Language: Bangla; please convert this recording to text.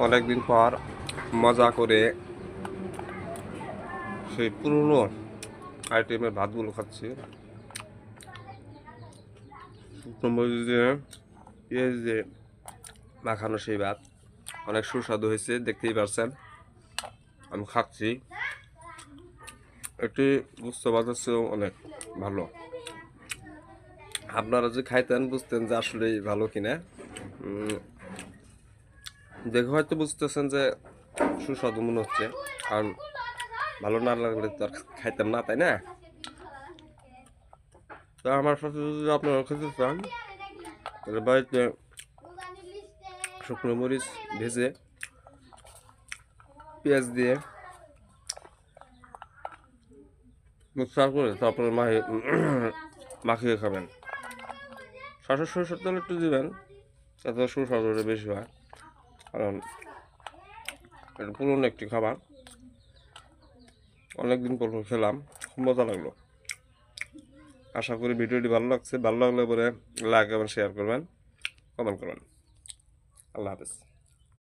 অনেকদিন পর মজা করে সেই পুরনো আইটেমের ভাতগুলো খাচ্ছি। শুকনো মরিচ দিয়ে পেঁয়াজ দিয়ে মাখানো সেই ভাত অনেক সুস্বাদু হয়েছে, দেখতেই পারছেন। আমি খাচ্ছি, এটি বুঝতে পারছেও অনেক ভালো। আপনারা যে খাইতেন বুঝতেন যে আসলে ভালো কিনা। দেখে হয়তো বুঝতেছেন যে সুস্বাদু মনে হচ্ছে, কারণ ভালো না লাগলে তো আর খাইতাম না, তাই না? তো আমার সাথে যদি আপনারা খেতে চান তাহলে বাড়িতে শুকনো মরিচ ভেজে পেঁয়াজ দিয়ে মিক্সার করে তারপরে মাখিয়ে খাবেন। সরষের তেল একটু দিবেন, তাতে সুস্বাদুটা বেশি হয়, কারণ এটা পুরনো একটি খাবার। অনেকদিন পর খেলাম, খুব মজা লাগলো। আশা করি ভিডিওটি ভালো লাগছে। ভালো লাগলে পরে লাইক এবং শেয়ার করবেন, কমেন্ট করবেন। আল্লাহ হাফেজ।